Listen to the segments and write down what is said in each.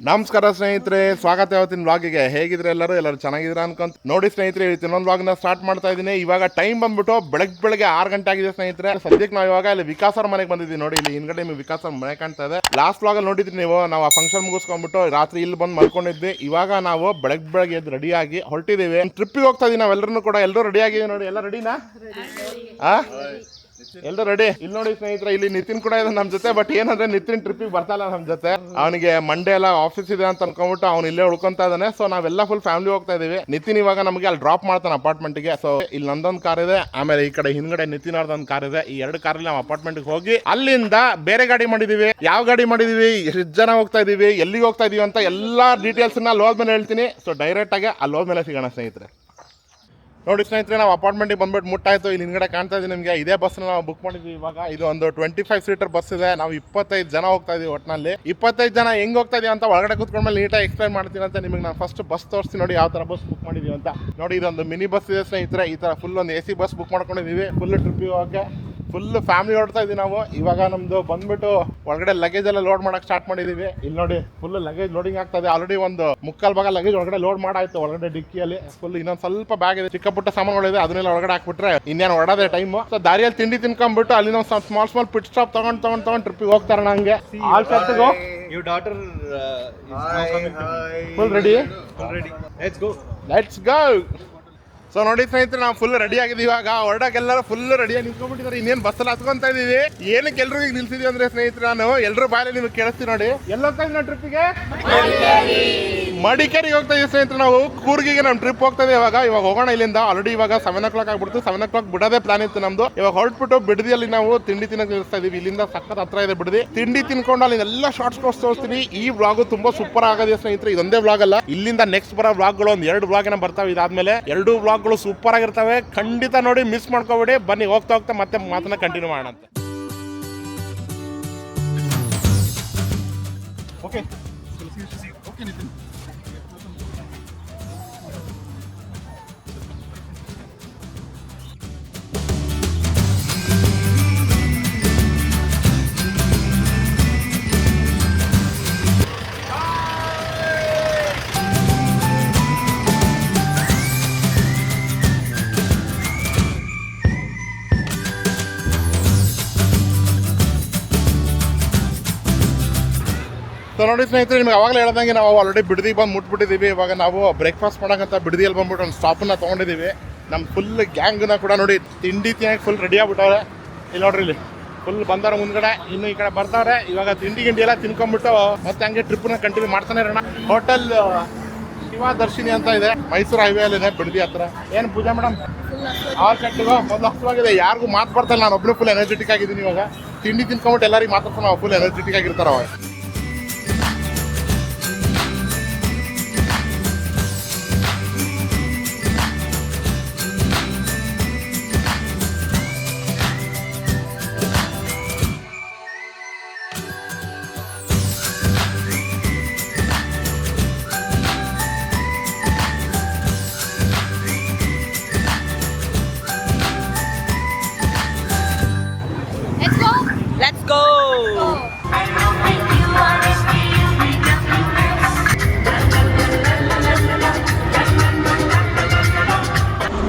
ನಮಸ್ಕಾರ ಸ್ನೇಹಿತರೆ, ಸ್ವಾಗತ ಇವತ್ತಿನ ವ್ಲಾಗಿಗೆ. ಹೇಗಿದ್ರೆ ಎಲ್ಲರೂ ಚೆನ್ನಾಗಿದ್ದೀರಾ ಅನ್ಕೊಂತ ನೋಡಿ ಸ್ನೇಹಿತರೆ. ಇನ್ನೊಂದು ವ್ಲಾಗ್ನ ಸ್ಟಾರ್ಟ್ ಮಾಡ್ತಾ ಇದ್ದೀನಿ. ಇವಾಗ ಟೈಮ್ ಬಂದ್ಬಿಟ್ಟು ಬೆಳಗ್ಗೆ 6 ಗಂಟೆ ಆಗಿದೆ ಸ್ನೇಹಿತರೆ. ಸದ್ಯಕ್ಕೆ ನಾವು ಇವಾಗ ಇಲ್ಲಿ ವಿಕಾಸ್ ಅವ್ರ ಮನೆಗೆ ಬಂದಿದ್ದೀವಿ. ನೋಡಿ ಇಲ್ಲಿ ಹಿಂದ್ಗಡೆ ನಿಮ್ಗೆ ವಿಕಾಸ್ ಅವ್ರ ಮನೆ ಕಾಣ್ತಾ ಇದೆ. ಲಾಸ್ಟ್ ವ್ಲಾಗಲ್ಲಿ ನೋಡಿದ್ರಿ ನೀವು, ನಾವು ಆ ಫಂಕ್ಷನ್ ಮುಗಿಸ್ಕೊಂಡ್ಬಿಟ್ಟು ರಾತ್ರಿ ಇಲ್ಲಿ ಬಂದು ಮಲ್ಕೊಂಡಿದ್ವಿ. ಇವಾಗ ನಾವು ಬೆಳಗ್ಗೆ ಎದ್ದು ರೆಡಿಯಾಗಿ ಹೊರಟಿದ್ದೀವಿ. ಟ್ರಿಪ್ಪಿಗೆ ಹೋಗ್ತಾ ಇದೀವಿ ನಾವೆಲ್ಲರೂ ಕೂಡ. ಎಲ್ಲರೂ ರೆಡಿ ಆಗಿದ್ದೀವಿ ನೋಡಿ. ಎಲ್ಲ ರೆಡಿನಾ? ಎಲ್ಲರೂ ರೆಡಿ. ಇಲ್ಲಿ ನೋಡಿ ಸ್ನೇಹಿತರೆ, ಇಲ್ಲಿ ನಿತಿನ್ ಕೂಡ ಇದೆ ನಮ್ಮ ಜೊತೆ. ಬಟ್ ಏನಂದ್ರೆ ನಿತಿನ್ ಟ್ರಿಪ್ಪಿಗೆ ಬರ್ತಾಯಿಲ್ಲ ನಮ್ಮ ಜೊತೆ. ಅವನಿಗೆ ಮಂಡೇ ಎಲ್ಲ ಆಫೀಸ್ ಇದೆ ಅಂತ ಅನ್ಕೊಂಡ್ಬಿಟ್ಟು ಅವ್ನು ಇಲ್ಲೇ ಉಳ್ಕೊಂತ ಇದ್ದಾನೆ. ಸೊ ನಾವೆಲ್ಲ ಫುಲ್ ಫ್ಯಾಮಿಲಿ ಹೋಗ್ತಾ ಇದೀವಿ. ನಿತಿನ್ ಇವಾಗ ನಮಗೆ ಅಲ್ಲಿ ಡ್ರಾಪ್ ಮಾಡ್ತಾನೆ ಅಪಾರ್ಟ್ಮೆಂಟ್ಗೆ. ಸೊ ಇಲ್ಲಿ ನಂದೊಂದು ಕಾರ್ ಇದೆ, ಆಮೇಲೆ ಈ ಕಡೆ ಹಿಂದ್ಗಡೆ ನಿತಿನ್ ಅವ್ರದೊಂದು ಕಾರ್ ಇದೆ. ಈ 2 ಕಾರಲ್ಲಿ ನಾವು ಅಪಾರ್ಟ್ಮೆಂಟ್ಗೆ ಹೋಗಿ ಅಲ್ಲಿಂದ ಬೇರೆ ಗಾಡಿ ಮಾಡಿದೀವಿ. ಯಾವ ಗಾಡಿ ಮಾಡಿದೀವಿ, ಎಷ್ಟು ಜನ ಹೋಗ್ತಾ ಇದೀವಿ, ಎಲ್ಲಿಗೆ ಹೋಗ್ತಾ ಇದೀವಿ ಅಂತ ಎಲ್ಲಾ ಡೀಟೇಲ್ಸ್ ಅಲ್ಲಿ ಹೋದ್ಮೇಲೆ ಹೇಳ್ತೀನಿ. ಸೊ ಡೈರೆಕ್ಟ್ ಆಗಿ ಅಲ್ಲಿ ಹೋದ್ಮೇಲೆ ಸಿಗೋಣ ಸ್ನೇಹಿತರೆ. ನೋಡಿ ಸ್ನೇಹಿತರೆ, ನಾವು ಅಪಾರ್ಟ್ಮೆಂಟ್ಗೆ ಬಂದ್ಬಿಟ್ಟು ಮುಟ್ಟಾಯ್ತು. ಇಲ್ಲಿ ಹಿಂದ್ಗಡೆ ಕಾಣ್ತಾ ಇದೀವಿ ನಿಮಗೆ. ಇದೇ ಬಸ್ನ ನಾವು ಬುಕ್ ಮಾಡಿದ್ವಿ. ಇವಾಗ ಇದು ಒಂದು 25 ಸೀಟರ್ ಬಸ್ ಇದೆ. ನಾವು 25 ಜನ ಹೋಗ್ತಾ ಇದೀವಿ. ಒಟ್ಟಿನಲ್ಲಿ 25 ಜನ ಹೆಂಗ್ ಹೋಗ್ತಾ ಇದೀವಿ ಅಂತ ಒಳಗಡೆ ಕೂತ್ಕೊಂಡ್ಮೇಲೆ ನೀಟಾಗಿ ಎಕ್ಸ್ಪ್ಲೈನ್ ಮಾಡ್ತೀನಿ ಅಂತ ನಿಮಗೆ ನಾನು ಫಸ್ಟ್ ಬಸ್ ತೋರಿಸ್ತೀನಿ. ನೋಡಿ ಯಾವ ತರ ಬಸ್ ಬುಕ್ ಮಾಡಿದೀವಿ ಅಂತ. ನೋಡಿ ಇದೊಂದು ಮಿನಿ ಬಸ್ ಇದೆ ಸ್ನೇಹಿತರೆ. ಈ ತರ ಫುಲ್ ಒಂದು AC ಬಸ್ ಬುಕ್ ಮಾಡ್ಕೊಂಡಿದೀವಿ. ಫುಲ್ ಟ್ರಿಪ್ಪಿಗೆ ಹೋಗಕ್ಕೆ ಫುಲ್ ಫ್ಯಾಮಿಲಿ ಹೊಡ್ತಾ ಇದೀವಿ ನಾವು. ಇವಾಗ ನಮ್ದು ಬಂದ್ಬಿಟ್ಟು ಒಳಗಡೆ ಲಗೇಜ್ ಎಲ್ಲ ಲೋಡ್ ಮಾಡಕ್ ಸ್ಟಾರ್ಟ್ ಮಾಡಿದೀವಿ. ಇಲ್ಲಿ ನೋಡಿ ಫುಲ್ ಲಗೇಜ್ ಲೋಡಿಂಗ್ ಆಗ್ತದೆ. ಆಲ್ರೆಡಿ ಒಂದು 3/4 ಭಾಗ ಲಗೇಜ್ ಒಳಗಡೆ ಲೋಡ್ ಮಾಡಾಯ್ತು. ಒಳಗಡೆ ಡಿಕ್ಕಿಯಲ್ಲಿ ಫುಲ್ ಇನ್ನೊಂದು ಸ್ವಲ್ಪ ಬ್ಯಾಗ್ ಇದೆ, ಚಿಕ್ಕ ಪುಟ್ಟ ಸಾಮಾನುಗಳಿದೆ. ಅದನ್ನೆಲ್ಲ ಒಳಗಡೆ ಹಾಕ್ಬಿಟ್ರೆ ಇನ್ನೇನು ಹೊಡೋದೇ ಟೈಮ್. ಸೊ ದಾರಿಯಲ್ಲಿ ತಿಂಡಿ ತಿನ್ಕೊಂಡ್ಬಿಟ್ಟು ಅಲ್ಲಿ ನಾವು ಸ್ಮಾಲ್ ಪಿಟ್ ಸ್ಟಾಪ್ ತಗೊಂಡ್ ಟ್ರಿಪ್ಪಿಗೆ ಹೋಗ್ತಾರ. ಹಂಗೆ all set go. Your daughter full ready. Let's go. So ನೋಡಿ ಸ್ನೇಹಿತರೆ, ನಾವು ಫುಲ್ ರೆಡಿ ಆಗಿದ್ದೀವಿ. ಇವಾಗ ಹೊರಡಕ್ಕೆಲ್ಲರೂ ಫುಲ್ ರೆಡಿಯಾಗಿ ನಿಂತ್ಕೊಂಡ್ಬಿಟ್ಟಿದ್ದಾರೆ. ಇನ್ನೇನು ಬಸ್ಸಲ್ಲಿ ಹತ್ಕೊಂತ ಇದೀವಿ. ಏನಕ್ಕೆ ಎಲ್ರು ಈಗ ನಿಲ್ಸಿದೀವಿ ಅಂದ್ರೆ ಸ್ನೇಹಿತರೆ, ನಾನು ಎಲ್ಲರೂ ಬಾಯಲ್ಲಿ ನಿಮ್ಗೆ ಕೇಳಿಸ್ತೀವಿ ನೋಡಿ. ಎಲ್ಲ ಹೋಗ್ತಾ ಇದೀವಿ ನಾವು ಟ್ರಿಪ್ಪಿಗೆ? ಮಡಿಕೇರಿಗೆ ಹೋಗ್ತಾ ಇದೀವಿ ಸ್ನೇಹಿತರೆ. ನಾವು ಕೂರ್ಗಿಗೆ ನಮ್ಮ ಟ್ರಿಪ್ ಹೋಗ್ತಾ ಇದೀವಿ. ಇವಾಗ ಹೋಗೋಣ ಇಲ್ಲಿಂದ. ಆಲ್ರೆಡಿ ಇವಾಗ 7 o'clock ಆಗ್ಬಿಡ್ತು. 7 o'clock ಬಿಡೋದೇ ಪ್ಲಾನ್ ಇತ್ತು ನಮ್ದು. ಇವಾಗ ಹೊರಟ್ಬಿಟ್ಟು ಬಿಡದಿಯಲ್ಲಿ ನಾವು ತಿಂಡಿ ತಿನ್ನಕ್ಕೆ ನಿಲ್ಲಿಸ್ತಾ ಇದೀವಿ. ಇಲ್ಲಿಂದ ಸಖತ್ ಹತ್ರ ಇದೆ ಬಿಡದಿ. ತಿಂಡಿ ತಿನ್ಕೊಂಡು ಅಲ್ಲಿ ಎಲ್ಲ ಶಾರ್ಟ್ಸ್ ತೋರಿಸ್ತೀನಿ. ಈ ವ್ಲಾಗ್ ತುಂಬಾ ಸೂಪರ್ ಆಗಿದೆ ಸ್ನೇಹಿತರೆ. ಇದೊಂದೇ ವ್ಲಾಗ್ ಅಲ್ಲ, ಇಲ್ಲಿಂದ ನೆಕ್ಸ್ಟ್ ಬರೋ ವ್ಲಾಗ್ಗಳು ಒಂದು 2 ವ್ಲಾಗ್ ಬರ್ತಾವೆ. ಇದಾದ್ಮೇಲೆ 2 ವ್ಲಾಗ್ಗಳು ಸೂಪರ್ ಆಗಿರ್ತವೆ. ಖಂಡಿತ ನೋಡಿ, ಮಿಸ್ ಮಾಡ್ಕೋಬೇಡಿ. ಬನ್ನಿ ಹೋಗ್ತಾ ಮತ್ತೆ ಮಾತನ್ನ ಕಂಟಿನ್ಯೂ ಮಾಡೋಣ. ಓಕೆ ಸೊ ನೋಡಿ ಸ್ನೇಹಿತರೆ, ನಿಮ್ಗೆ ಅವಾಗಲೇ ಹೇಳ್ದಂಗೆ ನಾವು ಆಲ್ರೆಡಿ ಬಿಡದಿಗೆ ಬಂದು ಮುಟ್ಬಿಟ್ಟಿದ್ದೀವಿ. ಇವಾಗ ನಾವು ಬ್ರೇಕ್ಫಾಸ್ಟ್ ಮಾಡೋಕ್ಕಂತ ಬಿಡದಿಯಲ್ಲಿ ಬಂದ್ಬಿಟ್ಟು ಒಂದು ಸ್ಟಾಪನ್ನ ತೊಗೊಂಡಿದ್ದೀವಿ. ನಮ್ಮ ಫುಲ್ ಗ್ಯಾಂಗ್ನ ಕೂಡ ನೋಡಿ ತಿಂಡಿ ತಿನ್ನಕ್ಕೆ ಫುಲ್ ರೆಡಿ ಆಗ್ಬಿಟ್ಟವ್ರೆ. ಇಲ್ಲಿ ನೋಡ್ರಿ, ಇಲ್ಲಿ ಫುಲ್ ಬಂದವ್ರೆ ಮುಂದ್ಗಡೆ. ಇನ್ನು ಈ ಕಡೆ ಬರ್ತಾವ್ರೆ. ಇವಾಗ ತಿಂಡಿ ಎಲ್ಲ ತಿನ್ಕೊಂಡ್ಬಿಟ್ಟು ಮತ್ತೆ ಹಂಗೆ ಟ್ರಿಪ್ನ ಕಂಟಿನ್ಯೂ ಮಾಡ್ತಾನೆ ಇರೋಣ. ಹೋಟೆಲ್ ಶಿವ ದರ್ಶಿನಿ ಅಂತ ಇದೆ, ಮೈಸೂರು ಹೈವೇ ಅಲ್ಲಿ ಇದೆ, ಬಿಡದಿ ಹತ್ರ. ಏನು ಪೂಜಾ ಮೇಡಮ್? ಆಲ್ ಸೆಟ್ಗೂ ಮೊದಲು ಹಸುವಾಗಿದೆ. ಯಾರಿಗೂ ಮಾತು ಬರ್ತಾಯಿಲ್ಲ. ನಾನು ಒಬ್ಬರು ಫುಲ್ ಎನರ್ಜೆಟಿಕ್ ಆಗಿದ್ದೀನಿ. ಇವಾಗ ತಿಂಡಿ ತಿನ್ಕೊಂಬಿಟ್ಟು ಎಲ್ಲರಿಗೂ ಮಾತಾಡ್ಕೊಂಡು ನಾವು ಫುಲ್ ಎನರ್ಜೆಟಿಕ್ ಆಗಿರ್ತಾರೆ ಅವಾಗ. Let's go.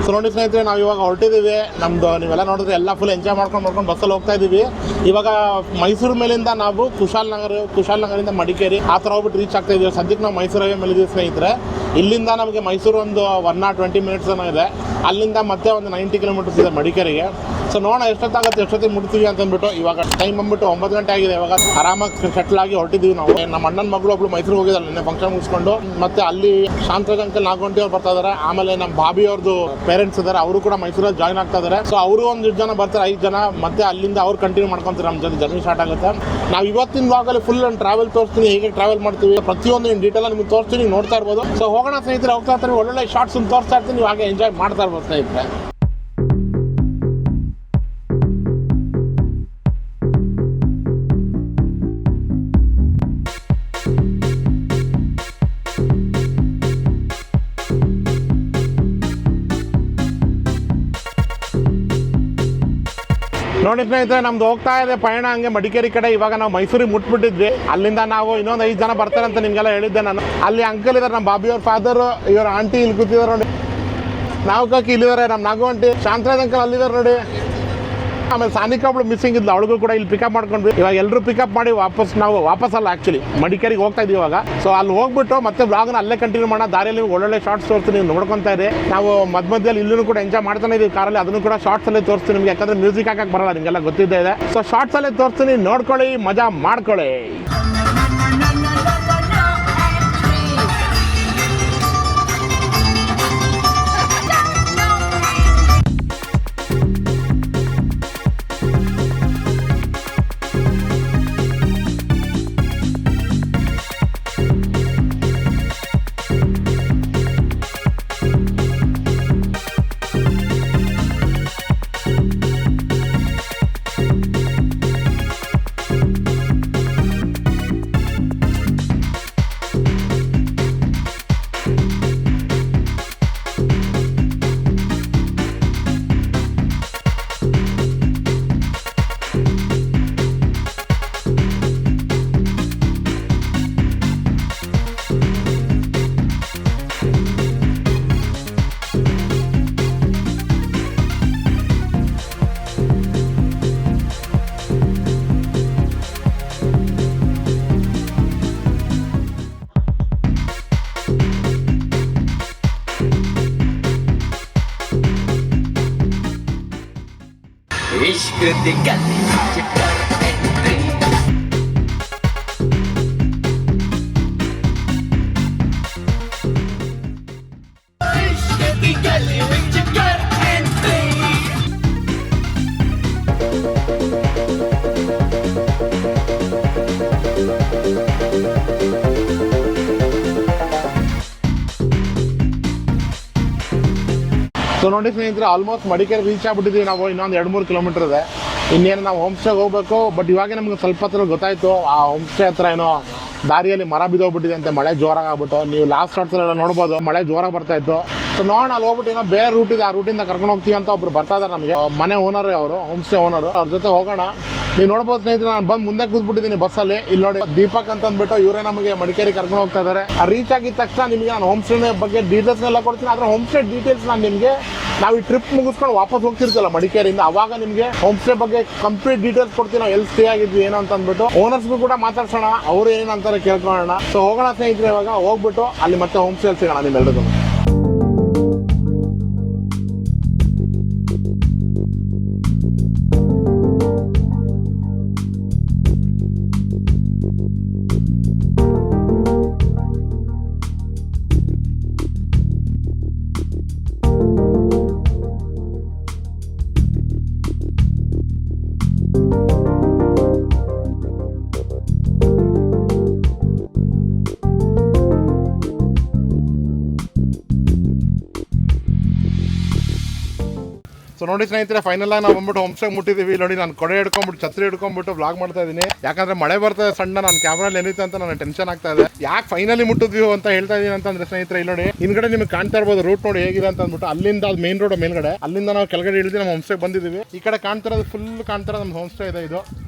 ಸೊ ನೋಡಿ ಸ್ನೇಹಿತರೆ, ನಾವು ಇವಾಗ ಹೊರಟಿದ್ದೀವಿ. ನಮ್ದು ನೀವೆಲ್ಲ ನೋಡಿದ್ರೆ ಎಲ್ಲ ಫುಲ್ ಎಂಜಾಯ್ ಮಾಡ್ಕೊಂಡು ಬಸ್ಸಲ್ಲಿ ಹೋಗ್ತಾ ಇದ್ದೀವಿ. ಇವಾಗ ಮೈಸೂರು ಮೇಲಿಂದ ನಾವು ಕುಶಾಲನಗರಿಂದ ಮಡಿಕೇರಿ ಆ ಥರ ಹೋಗ್ಬಿಟ್ಟು ರೀಚ್ ಆಗ್ತಾ ಇದ್ದೀವಿ. ಸದ್ಯಕ್ಕೆ ನಾವು ಮೈಸೂರು ಹೈವೇ ಮೇಲಿದ್ದೀವಿ ಸ್ನೇಹಿತರೆ. ಇಲ್ಲಿಂದ ನಮಗೆ ಮೈಸೂರು ಒಂದು 120 minutes ಇದೆ. ಅಲ್ಲಿಂದ ಮತ್ತೆ ಒಂದು 90 kilometers ಇದೆ ಮಡಿಕೇರಿಗೆ. ಸೊ ನೋಡೋಣ ಎಷ್ಟೊತ್ತಿಗೆ ಮುಟ್ತೀವಿ ಅಂತಂದ್ಬಿಟ್ಟು. ಇವಾಗ ಟೈಮ್ ಬಂದ್ಬಿಟ್ಟು 9 ಗಂಟೆ ಆಗಿದೆ. ಇವಾಗ ಆರಾಮಾಗಿ ಸೆಟ್ಲ್ ಆಗಿ ಹೊರಟಿದ್ದೀವಿ ನಾವು. ನಮ್ಮ ಅಣ್ಣನ ಮಗಳು ಒಬ್ಳು ಮೈಸೂರು ಹೋಗಿದ್ದಾರೆ ನಿನ್ನೆ ಫಂಕ್ಷನ್ ಮುಗಿಸ್ಕೊಂಡು. ಮತ್ತೆ ಅಲ್ಲಿ ಶಾಂತರಾಜ್ ಅಂಕಲ್ ನಾಗವಂಟಿ ಅವ್ರು ಬರ್ತಾ ಇದ್ದಾರೆ. ಆಮೇಲೆ ನಮ್ಮ ಭಾಬಿ ಅವ್ರದ್ದು ಪೇರೆಂಟ್ಸ್ ಇದ್ದಾರೆ, ಅವರು ಕೂಡ ಮೈಸೂರಲ್ಲಿ ಜಾಯ್ನ್ ಆಗ್ತಾ ಇದ್ದಾರೆ. ಸೊ ಅವರು ಒಂದು 10 ಜನ ಬರ್ತಾರೆ, 5 ಜನ. ಮತ್ತೆ ಅಲ್ಲಿಂದ ಅವ್ರು ಕಂಟಿನ್ಯೂ ಮಾಡ್ಕೊಂತಾರೆ. ನಮ್ಮ ಜೊತೆ ಜರ್ನಿ ಸ್ಟಾರ್ಟ್ ಆಗುತ್ತೆ. ನಾವು ಇವತ್ತಿನ ವ್ಲಾಗಲ್ಲಿ ಫುಲ್ ಟ್ರಾವೆಲ್ ತೋರಿಸ್ತೀನಿ, ಹೇಗೆ ಟ್ರಾವೆಲ್ ಮಾಡ್ತೀವಿ ಪ್ರತಿಯೊಂದು ಡೀಟೇಲ್ ನಿಮ್ಗೆ ತೋರಿಸ್ತೀನಿ, ನೋಡ್ತಾ ಇರ್ಬೋದು. ಸೊ ಹೋಗೋಣ ಸ್ನೇಹಿತರೆ, ಹೋಗ್ತಾ ಇರ್ತೀನಿ. ಒಳ್ಳೊಳ್ಳೆ ಶಾರ್ಟ್ಸ್ ತೋರಿಸ್ತಾ ಇರ್ತೀನಿ, ನೀವು ಹಾಗೆ ಎಂಜಾಯ್ ಮಾಡ್ತಾ ಇರ್ಬೋದು ಸ್ನೇಹಿತರೆ. ನೋಡಿ ಸ್ನೇಹಿತರೆ, ನಮ್ದು ಹೋಗ್ತಾ ಇದೆ ಪಯಣ ಹಂಗೆ ಮಡಿಕೇರಿ ಕಡೆ. ಇವಾಗ ನಾವು ಮೈಸೂರಿಗೆ ಮುಟ್ಬಿಟ್ಟಿದ್ವಿ. ಅಲ್ಲಿಂದ ನಾವು ಇನ್ನೊಂದು 5 ಜನ ಬರ್ತಾರೆ ಅಂತ ನಿಮ್ಗೆಲ್ಲ ಹೇಳಿದ್ದೆ ನಾನು. ಅಲ್ಲಿ ಅಂಕಲ್ ಇದ್ದಾರೆ, ನಮ್ಮ ಬಾಬಿ ಅವ್ರ ಫಾದರ್, ಇವ್ರ ಆಂಟಿ ಇಲ್ಲಿ ಕೂತಿದ್ದಾರೆ ನೋಡಿ. ನಾವು ಕಾಕಿ ಇಲ್ಲಿದ್ದಾರೆ, ನಮ್ಮ ನಾಗು ಆಂಟಿ, ಶಾಂತರಾಜ್ ಅಂಕಲ್ ಅಲ್ಲಿದ್ದಾರೆ ನೋಡಿ. ಆಮೇಲೆ ಸಾನಿಕಾ ಒಬ್ಳು ಮಿಸ್ಸಿಂಗ್ ಇದ್ಲು, ಅವಳಿಗೂ ಕೂಡ ಇಲ್ಲಿ ಪಿಕಪ್ ಮಾಡ್ಕೊಂಡ್ವಿ. ಇವಾಗ ಎಲ್ಲರೂ ಪಿಕಪ್ ಮಾಡಿ ವಾಪಸ್ ಅಲ್ಲ ಆಕ್ಚುಲಿ ಮಡಿಕೇರಿಗೆ ಹೋಗ್ತಾ ಇದೀವಿ ಇವಾಗ. ಸೊ ಅಲ್ಲಿ ಹೋಗ್ಬಿಟ್ಟು ಮತ್ತೆ ಬ್ಲಾಗ್ನ ಅಲ್ಲೇ ಕಂಟಿನ್ಯೂ ಮಾಡೋಣ. ದಾರಿಯಲ್ಲಿ ಒಳ್ಳೊಳ್ಳೆ ಶಾರ್ಟ್ಸ್ ತೋರಿಸ್ತೀನಿ, ನೀವು ನೋಡ್ಕೊಂತಾ ಇರಿ. ನಾವು ಮಧ್ಯದಲ್ಲಿ ಇಲ್ಲೂ ಕೂಡ ಎಂಜಾಯ್ ಮಾಡ್ತಾನೆ ಇದೀವಿ ಕಾರಲ್ಲಿ. ಅದನ್ನು ಕೂಡ ಶಾರ್ಟ್ಸ್ ಅಲ್ಲೇ ತೋರಿಸ್ತೀನಿ ನಿಮ್ಗೆ, ಯಾಕಂದ್ರೆ ಮ್ಯೂಸಿಕ್ ಹಾಕಕ್ಕೆ ಬರಲ್ಲ, ನಿಮಗೆಲ್ಲ ಗೊತ್ತಿದ್ದೇ ಇದೆ. ಸೊ ಶಾರ್ಟ್ಸ್ ಅಲ್ಲೇ ತೋರಿಸ್ತೀನಿ, ನೋಡ್ಕೊಳ್ಳಿ, ಮಜಾ ಮಾಡ್ಕೊಳ್ಳಿ. इश्क दी गली विच कर एंट्री इश्क दी गली विच कर एंट्री ಸೊ ನೋಡಿ ಸ್ನೇಹಿತರೆ, ಆಲ್ಮೋಸ್ಟ್ ಮಡಿಕೇರಿ ರೀಚ್ ಆಗ್ಬಿಟ್ಟಿದ್ದೀವಿ ನಾವು. ಇನ್ನೊಂದು 2-3 ಕಿಲೋಮೀಟರ್ ಇದೆ. ಇನ್ನೇನು ನಾವು ಹೋಮ್ ಸ್ಟೇಗೆ ಹೋಗ್ಬೇಕು. ಬಟ್ ಇವಾಗ ನಮ್ಗೆ ಸ್ವಲ್ಪ ಹತ್ರ ಗೊತ್ತಾಯಿತು, ಆ ಹೋಮ್ ಸ್ಟೇ ಹತ್ರ ಏನೋ ದಾರಿಯಲ್ಲಿ ಮರ ಬಿದ್ದೋಗ್ಬಿಟ್ಟಿದೆ ಅಂತೆ, ಮಳೆ ಜೋರಾಗಿ ಆಗ್ಬಿಟ್ಟು. ನೀವು ಲಾಸ್ಟ್ ಶಾರ್ಟ್ಸಲ್ಲೆಲ್ಲ ನೋಡ್ಬೋದು, ಮಳೆ ಜೋರಾಗಿ ಬರ್ತಾ ಇತ್ತು. ಸೊ ನೋಡೋಣ, ಅಲ್ಲಿ ಹೋಗ್ಬಿಟ್ಟು ಏನೋ ಬೇರೆ ರೂಟ್ ಇದೆ, ಆ ರೂಟಿಂದ ಕರ್ಕೊಂಡು ಹೋಗ್ತೀವಿ ಅಂತ ಒಬ್ರು ಬರ್ತಾ ಇದ್ದಾರೆ ನಮಗೆ. ಮನೆ ಓನರ್ ಅವರು, ಹೋಮ್ ಸ್ಟೇ ಓನರು, ಅವ್ರ ಜೊತೆ ಹೋಗೋಣ. ನೀವು ನೋಡ್ಬೋದು ಸ್ನೇಹಿತರೆ, ನಾನು ಬಂದು ಮುಂದೆ ಕೂತ್ಬಿಟ್ಟಿದ್ದೀನಿ ಬಸ್ಸಲ್ಲಿ. ಇಲ್ಲಿ ನೋಡಿ ದೀಪಕ್ ಅಂತ ಅಂದ್ಬಿಟ್ಟು ಇವರೇ ನಮಗೆ ಮಡಿಕೇರಿ ಕರ್ಕೊಂಡು ಹೋಗ್ತಾ ಇದ್ದಾರೆ. ರೀಚ್ ಆಗಿದ ತಕ್ಷಣ ನಿಮಗೆ ನಾನು ಹೋಮ್ ಸ್ಟೇ ಬಗ್ಗೆ ಡೀಟೇಲ್ಸ್ನೆಲ್ಲ ಕೊಡ್ತೀನಿ. ಆದರೆ ಹೋಮ್ ಸ್ಟೇ ಡೀಟೇಲ್ಸ್ ನಾನು ನಿಮಗೆ ನಾವು ಈ ಟ್ರಿಪ್ ಮುಗಿಸ್ಕೊಂಡು ವಾಪಸ್ ಹೋಗ್ತಿರ್ತಲ್ಲ ಮಡಿಕೇರಿಯಿಂದ, ಅವಾಗ ನಿಮಗೆ ಹೋಮ್ ಸ್ಟೇ ಬಗ್ಗೆ ಕಂಪ್ಲೀಟ್ ಡೀಟೇಲ್ಸ್ ಕೊಡ್ತೀನಿ. ನಾವು ಎಲ್ಲಿ ಸ್ಟೇ ಆಗಿದ್ವಿ ಏನು ಅಂತ ಅಂದ್ಬಿಟ್ಟು ಓನರ್ಸ್ಗೂ ಕೂಡ ಮಾತಾಡ್ಸೋಣ, ಅವರು ಏನಂತಾರೆ ಕೇಳ್ಕೊಳ್ಳೋಣ. ಸೊ ಹೋಗೋಣ ಸ್ನೇಹಿತರೆ, ಇವಾಗ ಹೋಗ್ಬಿಟ್ಟು ಅಲ್ಲಿ ಮತ್ತೆ ಹೋಮ್ ಸ್ಟೇ ಸಿಗೋಣ ನಿಮ್ಮೆಲ್ಲರಿಗೂ. ಸೊ ನೋಡಿ ಸ್ನೇಹಿತರೆ, ಫೈನಲ್ ಆಗಿ ನಾವು ಬಂದ್ಬಿಟ್ಟು ಹೋಮ್ ಸ್ಟೇ ಮುಟ್ಟಿದ್ದೀವಿ. ನೋಡಿ, ನಾನು ಕೊಡೆ ಹಿಡ್ಕೊಂಡ್ಬಿಟ್ಟು ಛತ್ರಿ ಹಿಡ್ಕೊಂಡ್ಬಿಟ್ಟು ವ್ಲಾಗ್ ಮಾಡ್ತಾ ಇದ್ದೀನಿ. ಯಾಕಂದ್ರೆ ಮಳೆ ಬರ್ತದೆ ಸಣ್ಣ, ನನ್ನ ಕ್ಯಾಮ್ರಲ್ಲಿ ಏನಿತ್ತು ಅಂತ ನನಗೆ ಟೆನ್ಷನ್ ಆಗ್ತಾ ಇದೆ. ಯಾಕೆ ಫೈನಲಿ ಮುಟ್ಟಿದ್ವಿ ಅಂತ ಹೇಳ್ತಾ ಇದೀನಿ ಅಂತಂದ್ರೆ ಸ್ನೇಹಿತರೆ, ಇಲ್ಲಿ ನೋಡಿ ಹಿಂದ್ಗಡೆ ನಿಮಗೆ ಕಾಣ್ತಾ ಇರ್ಬೋದು ರೂಟ್ ನೋಡಿ ಹೇಗಿದೆ ಅಂತ ಅಂದ್ಬಿಟ್ಟು. ಅಲ್ಲಿಂದ ಅದು ಮೇನ್ ರೋಡ್ ಮೇಲ್ಗಡೆ, ಅಲ್ಲಿಂದ ನಾವು ಕೆಳಗಡೆ ಇಳಿದು ನಮ್ಮ ಹೋಮ್ ಸ್ಟೇ ಬಂದಿದ್ದೀವಿ. ಈ ಕಡೆ ಕಾಣ್ತಿರೋದು ಫುಲ್ ಕಾಣ್ತಿರೋದು ನಮ್ಮ ಹೋಮ್ ಸ್ಟೇ ಇದೆ. ಇದು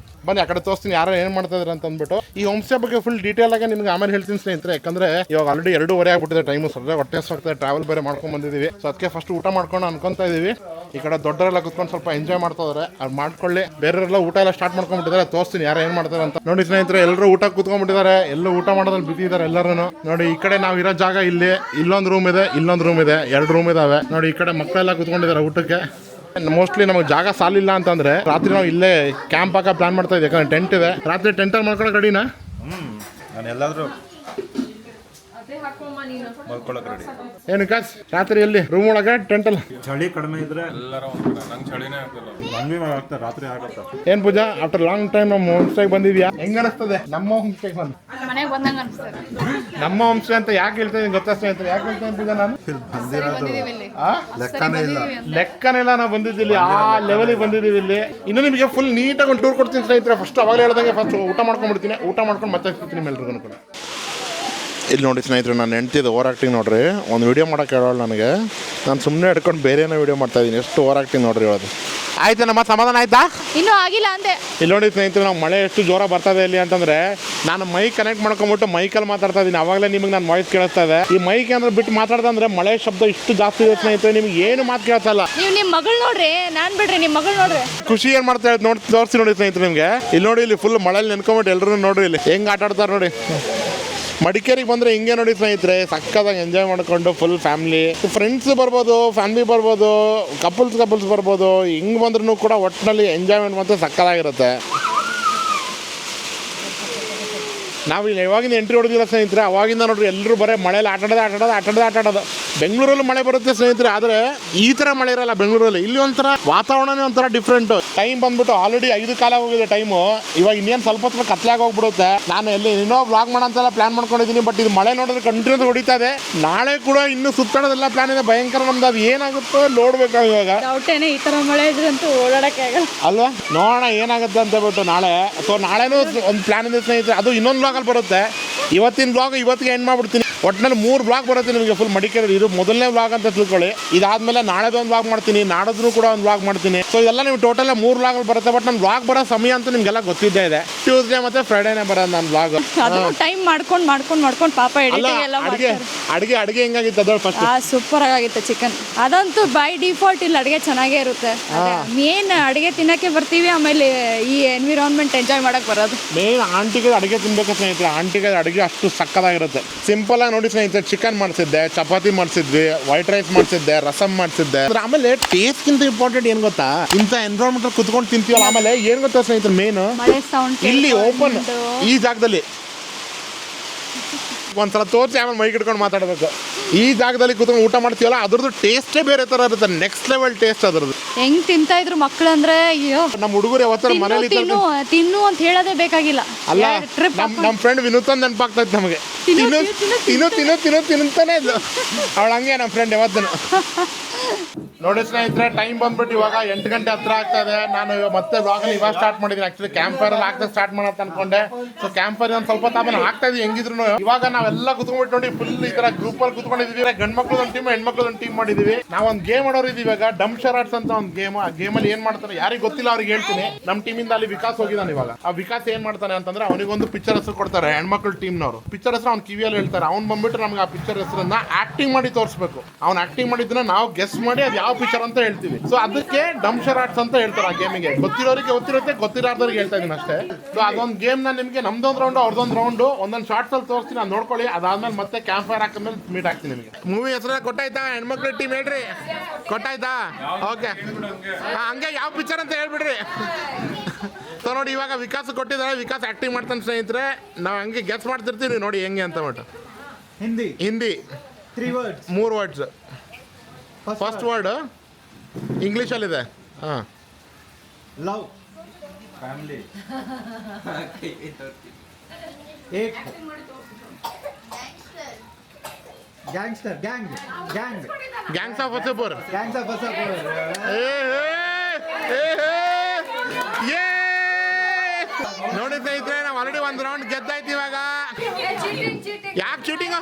ಬನ್ನಿ ಆ ಕಡೆ ತೋರಿಸ್ತೀನಿ ಯಾರು ಏನು ಮಾಡ್ತಾ ಇದ್ದಾರೆ ಅಂತ ಅಂದ್ಬಿಟ್ಟು. ಈ ಹೋಮ್ ಸ್ಟೇ ಬಗ್ಗೆ ಫುಲ್ ಡೀಟೇಲ್ ಆಗಿ ನಿಮ್ಗೆ ಆಮೇಲೆ ಹೇಳ್ತೀನಿ ಸ್ನೇಹಿತರೆ. ಯಾಕಂದ್ರೆ ಇವಾಗ ಆಲ್ರೆಡಿ 2:30 ಆಗ್ಬಿಟ್ಟಿದೆ ಟೈಮು. ಸದ್ಯ ಹೊಟ್ಟೆ ಆಗ್ತದೆ, ಟ್ರಾವೆಲ್ ಬೇರೆ ಮಾಡ್ಕೊಂಡು ಬಂದಿದ್ದೀವಿ. ಸೊ ಅದಕ್ಕೆ ಫಸ್ಟ್ ಊಟ ಮಾಡ್ಕೊಂಡು ಅನ್ಕೊಂತಾ ಇದೀವಿ. ಈ ಕಡೆ ದೊಡ್ಡರೆಲ್ಲ ಕುತ್ಕೊಂಡು ಸ್ವಲ್ಪ ಎಂಜಾಯ್ ಮಾಡ್ತಾ ಇದಾರೆ, ಅದು ಮಾಡ್ಕೊಳ್ಳಿ. ಬೇರೆಯವರೆಲ್ಲ ಊಟ ಎಲ್ಲ ಸ್ಟಾರ್ಟ್ ಮಾಡ್ಕೊಂಡ್ಬಿಟ್ಟಿದ್ದಾರೆ, ತೋರಿಸ್ತೀನಿ ಯಾರು ಏನು ಮಾಡ್ತಾರೆ ಅಂತ. ನೋಡಿ ಸ್ನೇಹಿತರೆ, ಎಲ್ಲರೂ ಊಟ ಕೂತ್ಕೊಂಡ್ಬಿಟ್ಟಿದ್ದಾರೆ, ಎಲ್ಲರೂ ಊಟ ಮಾಡೋದ್ರಲ್ಲಿ ಬಿದ್ದಿದ್ದಾರೆ ಎಲ್ಲರೂ. ನೋಡಿ ಈ ಕಡೆ ನಾವು ಇರೋ ಜಾಗ ಇಲ್ಲಿ, ಇಲ್ಲೊಂದು ರೂಮ್ ಇದೆ, ಇಲ್ಲೊಂದು ರೂಮ್ ಇದೆ, 2 ರೂಮ್ ಇದಾವೆ. ನೋಡಿ ಈ ಕಡೆ ಮಕ್ಕಳೆಲ್ಲ ಕೂತ್ಕೊಂಡಿದ್ದಾರೆ ಊಟಕ್ಕೆ. ಮೋಸ್ಟ್ಲಿ ನಮಗೆ ಜಾಗ ಸಾಲಿಲ್ಲ ಅಂತಂದ್ರೆ ರಾತ್ರಿ ನಾವು ಇಲ್ಲೇ ಕ್ಯಾಂಪ್ ಹಾಕೋ ಪ್ಲಾನ್ ಮಾಡ್ತಾ ಇದ್ದೀವಿ. ಯಾಕಂದ್ರೆ ಟೆಂಟ್ ಇದೆ, ರಾತ್ರಿ ಟೆಂಟಲ್ಲಿ ಮಾಡ್ಕೊಳಕ್ಕೆ ರೆಡಿನಾ? ನಾನು ಎಲ್ಲಾದ್ರೂ ಮಲ್ಕೊಳಕ್ ರೆಡಿ. ಏನು ಕಾಸ್ ರಾತ್ರಿ ಎಲ್ಲಿ ರೂಮ್ ಒಳಗೆ ಟೆಂಟಲ್ಲಿ? ಚಳಿ ಕಡಿಮೆ ಇದ್ರೆ ಎಲ್ಲರೂ ನಂಗೆ ಚಳಿನೇ ಆಗ್ತದೆ, ರಾತ್ರಿ ಆಗುತ್ತೆ. ಏನ್ ಪೂಜಾ, ಆಫ್ಟರ್ ಲಾಂಗ್ ಟೈಮ್ ನಮ್ಮ ಹೋಮ್ ಸ್ಟೇಗೆ ಬಂದಿದ್ಯಾ, ಹೆಂಗ ಅನಿಸ್ತದೆ ನಮ್ಮ ಹೋಮ್ ಸ್ಟೇಗೆ ಬಂದು? ಮನೆಗೆ ಬಂದಂಗ ಅನಿಸ್ತದೆ. ನಮ್ಮ ಹೋಮ್ ಸ್ಟೇ ಅಂತ ಯಾಕೆ ಹೇಳ್ತೇನೆ ಗೊತ್ತಾ ಸ್ನೇಹಿತರೆ? ಯಾಕೆ ಹೇಳ್ತೇನೆ ಪೂಜಾ, ನಾನು ಬಂದಿರೋದು ಲೆಕ್ಕನೇ ಇಲ್ಲ. ಲೆಕ್ಕನೇ ಇಲ್ಲ, ನಾವು ಬಂದಿದ್ದಿಲ್ಲಿ ಆ ಲೆವೆಲಿಗೆ ಬಂದಿದ್ದೀವಿ ಇಲ್ಲಿ. ಇನ್ನು ನಿಮಗೆ ಫುಲ್ ನೀಟಾಗಿ ಒಂದು ಟೂರ್ ಕೊಡ್ತೀನಿ ಸ್ನೇಹಿತರೆ. ಫಸ್ಟ್ ಅವಾಗ ಹೇಳ್ದಂಗೆ ಫಸ್ಟ್ ಊಟ ಮಾಡ್ಕೊಂಡ್ಬಿಡ್ತೀನಿ, ಊಟ ಮಾಡ್ಕೊಂಡು ಮತ್ತೆ ಸಿಗ್ತೀನಿ ನಿಮ್ಮೆಲ್ರಿಗೂ ಕೂಡ. ಇಲ್ಲಿ ನೋಡಿ ಸ್ನೇಹಿತರೆ, ನಾನು ಹೆಂಡ್ತಿದ್ದು ಓವರ್ ಆ್ಯಕ್ಟಿಂಗ್ ನೋಡ್ರಿ. ಒಂದು ವೀಡಿಯೋ ಮಾಡೋಕೆ ಹೇಳೋಳು ನನಗೆ, ನಾನು ಸುಮ್ಮನೆ ಹಿಡ್ಕೊಂಡು ಬೇರೆ ಏನೋ ವೀಡಿಯೋ ಮಾಡ್ತಾಯಿದ್ದೀನಿ. ಎಷ್ಟು ಓವರ್ ಆ್ಯಕ್ಟಿಂಗ್ ನೋಡ್ರಿ ಹೇಳೋದು. ಆಯ್ತು ನಮ್ಮ ಸಮಾಧಾನ ಆಯ್ತಾ? ಇನ್ನೂ ಆಗಿಲ್ಲ ಅಂದೆ. ಇಲ್ಲಿ ನೋಡಿ ಸ್ನೇಹಿತರೆ, ನಾವು ಮಳೆ ಎಷ್ಟು ಜೋರ ಬರ್ತದೆ ಇಲ್ಲಿ ಅಂತಂದ್ರೆ ನಾನು ಮೈಕ್ ಕನೆಕ್ಟ್ ಮಾಡ್ಕೊಂಬಿಟ್ಟು ಮೈಕಲ್ಲಿ ಮಾತಾಡ್ತಾ ಇದ್ದೀನಿ. ಅವಾಗಲೇ ನಿಮಗೆ ನಾನು ವಾಯ್ಸ್ ಕೇಳಿಸ್ತಾ ಇದೆ. ಈ ಮೈಕ್ ಅಂದ್ರೆ ಬಿಟ್ಟು ಮಾತಾಡ್ದಂದ್ರೆ ಮಳೆ ಶಬ್ದ ಇಷ್ಟು ಜಾಸ್ತಿ ಇದೆ ಸ್ನೇಹಿತರೆ, ನಿಮ್ಗೆ ಏನು ಮಾತು ಕೇಳಿಸಲ್ಲ. ನೀವು ನಿಮ್ಮ ಮಗಳು ನೋಡ್ರಿ, ನಾನು ಬಿಡ್ರಿ ನಿಮ್ಮ ಮಗಳು ನೋಡ್ರಿ. ಖುಷಿ ಏನು ಮಾಡ್ತಾ ಇರೋದು ನೋಡಿ ತೋರಿಸಿ ನೋಡಿ ಸ್ನೇಹಿತರೆ ನಿಮಗೆ. ಇಲ್ಲಿ ನೋಡಿ, ಇಲ್ಲಿ ಫುಲ್ ಮಳೆಯಲ್ಲಿ ನೆನ್ಕೊಂಬಿಟ್ಟು ಎಲ್ಲರೂ ನೋಡ್ರಿ ಇಲ್ಲಿ ಹೆಂಗೆ ಆಟ ಆಡ್ತಾರೆ ನೋಡಿ. ಮಡಿಕೇರಿಗೆ ಬಂದರೆ ಹಿಂಗೆ ನೋಡಿ ಸ್ನೇಹಿತರೆ, ಸಕ್ಕತ್ತಾಗಿ ಎಂಜಾಯ್ ಮಾಡ್ಕೊಂಡು ಫುಲ್ ಫ್ಯಾಮಿಲಿ ಫ್ರೆಂಡ್ಸ್ ಬರ್ಬೋದು, ಫ್ಯಾಮಿಲಿ ಬರ್ಬೋದು, ಕಪಲ್ಸ್ ಬರ್ಬೋದು. ಹಿಂಗೆ ಬಂದ್ರೂ ಕೂಡ ಒಟ್ಟಿನಲ್ಲಿ ಎಂಜಾಯ್ಮೆಂಟ್ ಮಾತ್ರ ಸಕ್ಕತ್ತಾಗಿರುತ್ತೆ. ನಾವು ಇಲ್ಲಿ ಯಾವಾಗಿಂದ ಎಂಟ್ರಿ ಹೊಡೆದಿಲ್ಲ ಸ್ನೇಹಿತರೆ, ಅವಾಗಿಂದ ನೋಡ್ರಿ ಎಲ್ಲರೂ ಬರೀ ಮಳೆಯಲ್ಲಿ ಆಟಾಡೋದು. ಬೆಂಗಳೂರಲ್ಲಿ ಮಳೆ ಬರುತ್ತೆ ಸ್ನೇಹಿತರೆ, ಆದರೆ ಈ ಥರ ಮಳೆ ಇರಲ್ಲ ಬೆಂಗಳೂರಲ್ಲಿ. ಇಲ್ಲಿ ಒಂಥರ ವಾತಾವರಣನೇ ಒಂಥರ ಡಿಫ್ರೆಂಟು. ಟೈಮ್ ಬಂದ್ಬಿಟ್ಟು ಆಲ್ರೆಡಿ 5 ಕಾಲ ಹೋಗಿದೆ ಟೈಮು. ಇವಾಗ ಇನ್ನೇನು ಸ್ವಲ್ಪ ಹೊತ್ತು ಕತ್ಲಾಗಿ ಹೋಗ್ಬಿಡುತ್ತೆ. ನಾನು ಎಲ್ಲಿ ಇನ್ನೂ ವ್ಲಾಗ್ ಮಾಡೋಂತೆಲ್ಲ ಪ್ಲಾನ್ ಮಾಡ್ಕೊಂಡಿದ್ದೀನಿ, ಬಟ್ ಇದು ಮಳೆ ನೋಡಿದ್ರೆ ಕಂಟಿನ್ಯೂಸ್ ಹೊಡಿತಾ ಇದೆ. ನಾಳೆ ಕೂಡ ಇನ್ನೂ ಸುತ್ತಾಡೋದೆಲ್ಲ ಪ್ಲಾನ್ ಇದೆ ಭಯಂಕರ. ನಮ್ದು ಅದು ಏನಾಗುತ್ತೋ ನೋಡ್ಬೇಕು ಇವಾಗ. ಡೌಟೇನೆ, ಈ ಥರ ಮಳೆ ಇದ್ರಂತೂ ಓಡಾಡಕ್ಕೆ ಆಗಲ್ಲ ಅಲ್ವಾ? ನೋಡೋಣ ಏನಾಗುತ್ತೆ ಅಂತ ಹೇಳ್ಬಿಟ್ಟು ನಾಳೆ. ಸೊ ನಾಳೆನೂ ಒಂದು ಪ್ಲಾನ್ ಇದೆ ಸ್ನೇಹಿತರೆ, ಅದು ಇನ್ನೊಂದು ಬ್ಲಾಗಲ್ಲಿ ಬರುತ್ತೆ. ಇವತ್ತಿನ ಬ್ಲಾಗ್ ಇವತ್ತಿಗೆ ಎಂಡ್ ಮಾಡ್ಬಿಡ್ತೀನಿ. ಒಟ್ಟಿನಲ್ಲಿ 3 ಬ್ಲಾಗ್ ಬರುತ್ತೆ ನಿಮಗೆ ಫುಲ್ ಮಡಿಕೇರಿ. ಇದು ಮೊದಲನೇ ಬ್ಲಾಗ್ ಅಂತ ತಿಳ್ಕೊಳ್ಳಿ. ಇದಾದ್ಮೇಲೆ ನಾಳೆದು ಒಂದು ಬ್ಲಾಗ್ ಮಾಡ್ತೀನಿ, ನಾಡೋದ್ರೂ ಕೂಡ ಒಂದು ಬ್ಲಾಗ್ ಮಾಡ್ತೀನಿ. ಸೊ ಇದೆಲ್ಲ ನೀವು ಟೋಟಲ್ 3 ಬ್ಲಾಗಲ್ಲಿ ಬರುತ್ತೆ. ಬಟ್ ನನ್ನ ಬ್ಲಾಗ್ ಬರೋ ಸಮಯ ಅಂತ ನಿಮಗೆಲ್ಲ ಗೊತ್ತಿದ್ದೇ ಇದೆ. ಟ್ಯೂಸ್ಡೇ ಮತ್ತು ಫ್ರೈಡೇನೇ ಬರೋದು ನನ್ನ ಬ್ಲಾಗ್. ಅದು ಟೈಮ್ ಮಾಡ್ಕೊಂಡು ಪಾಪ ಎಡಿಟಿಂಗ್ ಎಲ್ಲ ಅಡುಗೆ ಹೆಂಗಾಗಿತ್ತು ಅದು ಫಸ್ಟ್? ಸೂಪರ್ ಆಗಿತ್ತು ಚಿಕನ್. ಅದಂತೂ ಬೈ ಡಿಫಾಲ್ಟ್ ಇಲ್ಲಿ ಅಡುಗೆ ಚೆನ್ನಾಗೇ ಇರುತ್ತೆ. ಮೇನ್ ಅಡುಗೆ ತಿನ್ನಕ್ಕೆ ಬರ್ತೀವಿ, ಆಮೇಲೆ ಈ ಎನ್ವಿರಾನ್ಮೆಂಟ್ ಎಂಜಾಯ್ ಮಾಡಕ್ಕೆ ಬರೋದು. ಮೇನ್ ಆಂಟಿಗೆ ಅಡುಗೆ ತಿನ್ಬೇಕು ಸ್ನೇಹಿತರೆ. ಆಂಟಿಗೆ ಅಡುಗೆ ಅಷ್ಟು ಸಕ್ಕತ್ತಾಗಿರುತ್ತೆ. ಸಿಂಪಲ್ ಆಗಿ ನೋಡಿ ಸ್ನೇಹಿತರೆ, ಚಿಕನ್ ಮಾಡಿಸಿದ್ದೆ, ಚಪಾತಿ ಮಾಡಿಸಿದ್ವಿ, ವೈಟ್ ರೈಸ್ ಮಾಡಿಸಿದ್ದೆ, ರಸಮ್ ಮಾಡಿಸಿದ್ದೆ. ಆಮೇಲೆ ಟೇಸ್ಟ್ಗಿಂತ ಇಂಪಾರ್ಟೆಂಟ್ ಏನು ಗೊತ್ತಾ, ಇಂಥ ಎನ್ವಿರಾನ್ಮೆಂಟ್ ಕುತ್ಕೊಂಡು ತಿಂತೀವಲ್ಲ. ಆಮೇಲೆ ಏನು ಗೊತ್ತಾ ಸ್ನೇಹಿತರೆ, ಮೇನು ಇಲ್ಲಿ ಓಪನ್ ಈ ಜಾಗದಲ್ಲಿ ಒಂದ್ಸಲ ತೋರಿಸಿ ಆಮೇಲೆ ಮೈಕ್ ಇಟ್ಕೊಂಡು ಮಾತಾಡಬೇಕು. ಈ ಜಾಗದಲ್ಲಿ ಕೂತ್ಕೊಂಡು ಊಟ ಮಾಡ್ತೀವಲ್ಲ, ಅದ್ರದ್ದು ಟೇಸ್ಟೇ ಬೇರೆ ಥರ ಇರುತ್ತೆ. ನೆಕ್ಸ್ಟ್ ಲೆವೆಲ್ ಟೇಸ್ಟ್ ಅದ್ರದ್ದು. ಹೆಂಗ್ ತಿಂತಾ ಇದ್ರು ಮಕ್ಕಳು ಅಂದ್ರೆ, ಅಯ್ಯೋ ನಮ್ಮ ಹುಡುಗರು ಯಾವತ್ತರ ಮನೇಲಿ ತಿನ್ನು ಅಂತ ಹೇಳೋದೇ ಬೇಕಾಗಿಲ್ಲ. ಅಲ್ಲ, ನಮ್ಮ ಫ್ರೆಂಡ್ ವಿನೂತನ್ ನೆನಪಾಗ್ತಾ ಇತ್ತು ನಮಗೆ. ತಿನ್ನುತ್ತಾನೆ ಇದ್ಲು ಅವಳು. ಹಂಗೆ ನಮ್ಮ ಫ್ರೆಂಡ್ ಯಾವತ್ತೂ. ನೋಡಿ ಸ್ನೇಹಿತರೆ, ಟೈಮ್ ಬಂದ್ಬಿಟ್ಟು ಇವಾಗ 8 ಗಂಟೆ ಹತ್ರ ಆಗ್ತಾ ಇದೆ. ನಾನು ಮತ್ತೆ ಬ್ಲಾಗಲ್ಲಿ ಇವಾಗ ಸ್ಟಾರ್ಟ್ ಮಾಡಿದ್ದೀನಿ. ಆಕ್ಚುಲಿ ಕ್ಯಾಂಪ್ ಫೈರ್ ಅಲ್ಲಿ ಆಗ್ತಾ ಸ್ಟಾರ್ಟ್ ಮಾಡೋದು ಅನ್ಕೊಂಡೆ. ಸೊ ಕ್ಯಾಂಪ್ ಫೈರ್ ಒಂದು ಸ್ವಲ್ಪ ತಾವೇನು ಆಗ್ತಾ ಇದೀವಿ ಹೆಂಗಿದ್ರು. ಇವಾಗ ನಾವೆಲ್ಲ ಕುತ್ಕೊಂಡ್ಬಿಟ್ಟು ನೋಡಿ ಫುಲ್ ಈ ತರ ಗ್ರೂಪ್ ಅಲ್ಲಿ ಕುತ್ಕೊಂಡಿದೀವಿ. ಗಂಡ್ ಮಕ್ಳು ಒಂದು ಟೀಮ್, ಹೆಣ್ಮಕ್ಳು ಒಂದು ಟೀಮ್ ಮಾಡಿದೀವಿ. ನಾವು ಒಂದು ಗೇಮ್ ಆಡೋರು ಇದೀವಿ ಇವಾಗ, ಡಮ್ ಶರಾಟ್ಸ್ ಅಂತ ಒಂದು ಗೇಮ್. ಆ ಗೇಮ್ ಅಲ್ಲಿ ಏನ್ ಮಾಡ್ತಾರೆ ಯಾರಿಗೆ ಗೊತ್ತಿಲ್ಲ ಅವ್ರಿಗೆ ಹೇಳ್ತೀನಿ. ನಮ್ಮ ಟೀಮಿಂದ ಅಲ್ಲಿ ವಿಕಾಸ್ ಹೋಗಿದ್ದಾನೆ ಇವಾಗ. ಆ ವಿಕಾಸ್ ಏನ್ ಮಾಡ್ತಾನೆ ಅಂತಂದ್ರೆ, ಅವನಿಗೊಂದು ಪಿಕ್ಚರ್ ಹೆಸರು ಕೊಡ್ತಾರೆ ಹೆಣ್ಮಕ್ಳು ಟೀಮ್ನವರು. ಪಿಕ್ಚರ್ ಹೆಸರು ಅವ್ನ ಕಿವಿಯಲ್ಲಿ ಹೇಳ್ತಾರೆ. ಅವ್ನು ಬಂದ್ಬಿಟ್ಟು ನಮ್ಗೆ ಆ ಪಿಕ್ಚರ್ ಹೆಸರನ್ನ ಆಕ್ಟಿಂಗ್ ಮಾಡಿ ತೋರಿಸ್ಬೇಕು. ಅವ್ನು ಆಕ್ಟಿಂಗ್ ಮಾಡಿದ್ದನ್ನ ನಾವು ಗೆಸ್ ಮಾಡಿ ಅದು ಯಾವ ಪಿಕ್ಚರ್ ಅಂತ ಹೇಳ್ತೀವಿ. ಸೊ ಅದಕ್ಕೆ ಡಮ್ ಶರಾಟ್ಸ್ ಅಂತ ಹೇಳ್ತಾರೆ ಆ ಗೇಮಿಗೆ. ಗೊತ್ತಿರೋರಿಗೆ ಗೊತ್ತಿರುತ್ತೆ, ಗೊತ್ತಿರೋರಿಗೆ ಹೇಳ್ತಾ ಇದೀನಿ ಅಷ್ಟೇ. ಸೊ ಅದೊಂದು ಗೇಮ್ ನ ನಿಮಗೆ ನಮ್ದೊಂದು ರೌಂಡ್ ಅವ್ರದೊಂದು ರೌಂಡ್ ಒಂದೊಂದು ಶಾರ್ಟ್ಸ್ ಅಲ್ಲಿ ತೋರಿಸ್ತೀನಿ, ನಾನು ನೋಡ್ಕೊಳ್ಳಿ. ಅದಾದ್ಮೇಲೆ ಮತ್ತೆ ಕ್ಯಾಂಪ್ ಫೈರ್ ಹಾಕಿದ್ಮೇಲೆ ಮೀಟ್ ಆಗ್ತೀನಿ ನಿಮಗೆ. ಮೂವಿ ಹೆಸರು ಕೊಟ್ಟಾಯ್ತಾ? ಹೆಣ್ಮಕ್ಳು ಟೀಮ್ ಹೇಳ್ರಿ, ಕೊಟ್ಟಾಯ್ತಾ? ಓಕೆ, ಹಂಗೆ ಯಾವ ಪಿಕ್ಚರ್ ಅಂತ ಹೇಳ್ಬಿಡ್ರಿ. ಸೊ ನೋಡಿ, ಇವಾಗ ವಿಕಾಸ್ ಕೊಟ್ಟಿದ್ದಾರೆ, ವಿಕಾಸ್ ಆಕ್ಟಿಂಗ್ ಮಾಡ್ತಾನೆ ಸ್ನೇಹಿತರೆ. ನಾವು ಹಂಗೆ ಗೆಸ್ ಮಾಡ್ತಿರ್ತೀವಿ ನೋಡಿ ಹೆಂಗೆ ಅಂತ ಬಿಟ್ಟು. ಹಿಂದಿ 3 ವರ್ಡ್ಸ್. ಫಸ್ಟ್ ವರ್ಡ್ ಇಂಗ್ಲೀಷಲ್ಲಿದೆ. ಹಾಂ, love, family, Ek, gangster, gangs of Wasseypur. ನೋಡಿ ಸ್ನೇಹಿತರೆ, ನಾವು ಆಲ್ರೆಡಿ ಒಂದು ರೌಂಡ್ ಗೆದ್ದಾಯ್ತು ಇವಾಗ. ಯಾಕೆ ಚೀಟಿಂಗ್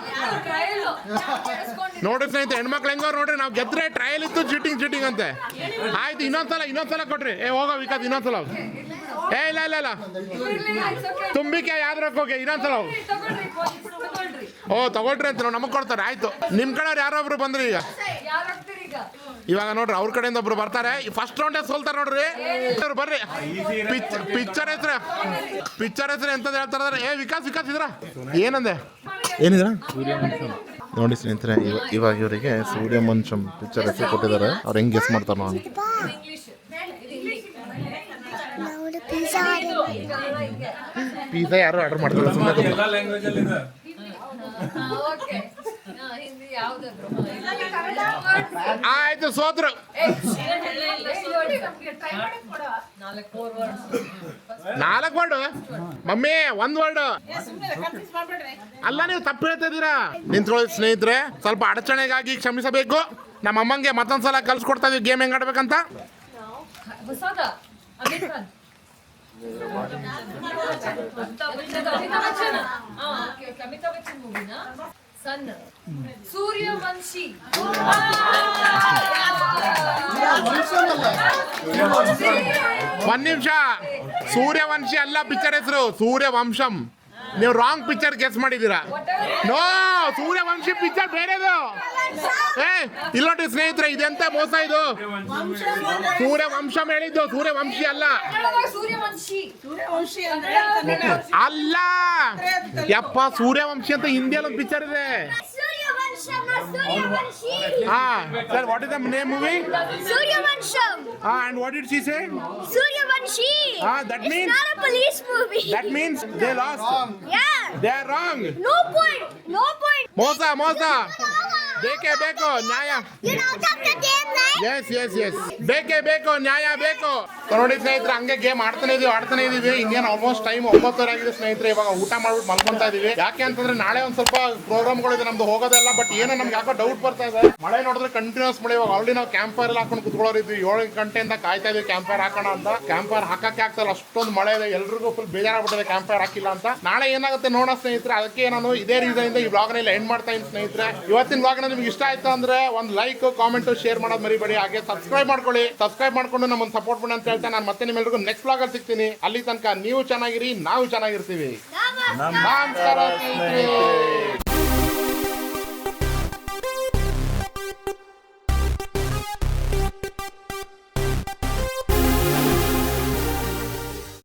ನೋಡಿ ಸ್ನೇಹಿತರೆ, ಹೆಣ್ಮಕ್ಳು ಹೆಂಗೋ ನೋಡ್ರಿ. ನಾವು ಗೆದ್ರೆ ಟ್ರಯಲ್ ಇತ್ತು, ಚೀಟಿಂಗ್ ಅಂತೆ. ಆಯ್ತು, ಇನ್ನೊಂದ್ಸಲ ಕೊಟ್ರಿ. ಹೋಗೋ ವಿಕಾಸ್, ಇನ್ನೊಂದ್ಸಲ. ಇಲ್ಲ ತುಂಬಿಕೆ ಯಾವ್ದು ಹೋಗಿ ಇನ್ನೊಂದ್ಸಲ ಹೋಗಿ. ಓ ತಗೊಳ್ರಿ ಅಂತ ನಮಗೆ ಕೊಡ್ತಾರೆ. ಆಯ್ತು, ನಿಮ್ಮ ಕಡೆ ಯಾರೊಬ್ರು ಬಂದ್ರಿ ಈಗ. ಇವಾಗ ನೋಡ್ರಿ, ಅವ್ರ ಕಡೆಯಿಂದ ಒಬ್ರು ಬರ್ತಾರೆ. ಫಸ್ಟ್ ರೌಂಡೇ ಸೋಲ್ತಾರೆ ನೋಡ್ರಿ. ಬರ್ರಿ, ಪಿಕ್ಚರ್ ಹೆಸರು ಎಂತ ಹೇಳ್ತಾರೆ. ವಿಕಾಸ್ ಇದ್ರ ಏನಿದ್ರ ನೋಡಿ ಸ್ನೇಹಿತರೆ, ಇವಾಗ ಇವರಿಗೆ ಸೂರ್ಯವಂಶಂ ಪಿಕ್ಚರ್ ಹೆಸರು ಕೊಟ್ಟಿದ್ದಾರೆ. ಅವ್ರು ಹೆಂಗ್ ಗೆಸ್ ಮಾಡ್ತಾರ ನಾನು. ಪಿಜ್ಜಾ ಯಾರು ಆರ್ಡರ್ ಮಾಡ್ತಾರೆ ಸುಮ್ಮನೆ. ಆಯ್ತು, ಸೋತ್ರು. 4 ವರ್ಡ್ ಮಮ್ಮಿ, 1 ವರ್ಡ್ ಅಲ್ಲ. ನೀವು ತಪ್ಪು ಹೇಳ್ತಾ ಇದ್ದೀರಾ. ನಿಂತ್ಕೊಳ್ಳಿ ಸ್ನೇಹಿತರೆ, ಸ್ವಲ್ಪ ಅಡಚಣೆಗಾಗಿ ಕ್ಷಮಿಸಬೇಕು. ನಮ್ಮ ಅಮ್ಮಂಗೆ ಮತ್ತೊಂದ್ಸಲ ಕಲ್ಸ್ಕೊಡ್ತಾ ಇದೀವಿ ಗೇಮ್ ಹೆಂಗ್ ಆಡ್ಬೇಕಂತ. ಸನ್ ಸೂರ್ಯವಂಶಿ ಒಂದ್ ನಿಮಿಷ, ಸೂರ್ಯವಂಶಿ ಅಲ್ಲ ಪಿಕ್ಚರ್ ಹೆಸರು, ಸೂರ್ಯವಂಶಂ. ನೀವು ರಾಂಗ್ ಪಿಕ್ಚರ್ ಗೆಸ್ ಮಾಡಿದ್ದೀರಾ. ನೋ, ಸೂರ್ಯವಂಶಿ ಪಿಕ್ಚರ್ ಬೇರೆದು. ಇಲ್ಲ ನೋಡಿ ಸ್ನೇಹಿತರೆ, ಇದೆಂತ ಮೋಸ ಇದು. ಸೂರ್ಯವಂಶಂ ಹೇಳಿದ್ದು, ಸೂರ್ಯವಂಶಿ ಅಲ್ಲ. ಅಲ್ಲ ಯಪ್ಪ, ಸೂರ್ಯವಂಶಿ ಅಂತ ಹಿಂದಿಯಲ್ಲಿ ಒಂದು ಪಿಕ್ಚರ್ ಇದೆ. ಹಾ sir, what is the name movie? Suryavansham. And what did she say? Suryavanshi. That It's means not a police movie. that means they lost. Yeah. They are wrong. No point. No point. ಮೋಸ ಬೇಕೇ ಬೇಕು ನ್ಯಾಯ. You're out of the game, right? Yes ಬೇಕೇ ಬೇಕು, ನ್ಯಾಯ ಬೇಕು. ನೋಡಿ ಸ್ನೇಹಿತರೆ, ಹಂಗೆ ಗೇಮ್ ಆಡ್ತಾನೆ ಇದೀವಿ. ಇನ್ನೇನು ಆಲ್ಮೋಸ್ಟ್ ಟೈಮ್ 9:30 ಆಗಿದೆ ಸ್ನೇಹಿತರೆ. ಇವಾಗ ಊಟ ಮಾಡ್ಬಿಟ್ಟು ಮಲ್ಕೊಂತಾ ಇದೀವಿ. ಯಾಕೆ ಅಂತಂದ್ರೆ ನಾಳೆ ಒಂದ್ ಸ್ವಲ್ಪ ಪ್ರೋಗ್ರಾಮ್ಗಳಿದೆ ನಮ್ದು, ಹೋಗೋದೆಲ್ಲ. ಬಟ್ ಏನೋ ನಮ್ಗೆ ಯಾಕೋ ಡೌಟ್ ಬರ್ತಾ ಇದೆ. ಮಳೆ ನೋಡಿದ್ರೆ ಕಂಟಿನ್ಯೂಸ್ ಮಳೆ. ಇವಾಗ ಆಲ್ರೆಡಿ ನಾವು ಕ್ಯಾಂಪ್ ಫೈರ್ ಎಲ್ಲ ಹಾಕೊಂಡು ಕುತ್ಕೊಳ್ಳೋರಿದ್ವಿ. 7 ಗಂಟೆಯಿಂದ ಕಾಯ್ತಾ ಇದೀವಿ ಕ್ಯಾಂಪ್ ಫೈರ್ ಹಾಕೋಣ ಅಂತ. ಕ್ಯಾಂಪ್ ಫೈರ್ ಹಾಕಕ್ಕೆ ಆಗ್ತಲ್ಲ, ಅಷ್ಟೊಂದು ಮಳೆ ಇದೆ. ಎಲ್ರಿಗೂ ಫುಲ್ ಬೇಜಾರಾಗ್ಬಿಟ್ಟಿದೆ ಕ್ಯಾಂಪ್ ಫೈರ್ ಹಾಕಿಲ್ಲ ಅಂತ. ನಾಳೆ ಏನಾಗುತ್ತೆ ನೋಡೋ ಸ್ನೇಹಿತರೆ. ಅದಕ್ಕೆ ನಾನು ಇದೇ ರೀಸನ್ ಇಂದ ಈ ಬ್ಲಾಗ್ ನ ಎಂಡ್ ಮಾಡ್ತಾ ಇದ್ದೀನಿ ಸ್ನೇಹಿತರೆ. ಇವತ್ತಿನ ಬ್ಲಾಗ್ ನಿಮ್ಗೆ ಇಷ್ಟ ಆಯ್ತು ಅಂದ್ರೆ ಒಂದು ಲೈಕ್, ಕಾಮೆಂಟ್, ಶೇರ್ ಮಾಡೋದು ಮರಿಬೇಡಿ. ಹಾಗೆ ಸಬ್ಸ್ಕ್ರೈಬ್ ಮಾಡ್ಕೊಳ್ಳಿ. ಸಬ್ಸ್ಕ್ರೈಬ್ ಮಾಡ್ಕೊಂಡು ನಮ್ಮನ್ನು ಸಪೋರ್ಟ್ ಮಾಡಿ ಅಂತ ಹೇಳ್ತಾ ನಾನು ಮತ್ತೆ ನಿಮ್ಮೆಲ್ಲರಿಗೂ ನೆಕ್ಸ್ಟ್ ಬ್ಲಾಗ್ ಅಲ್ಲಿ ಸಿಗ್ತೀನಿ. ಅಲ್ಲಿ ತನಕ ನೀವು ಚೆನ್ನಾಗಿರಿ, ನಾವು ಚೆನ್ನಾಗಿರ್ತೀವಿ. ನಮಸ್ಕಾರ ಸ್ನೇಹಿತರೆ.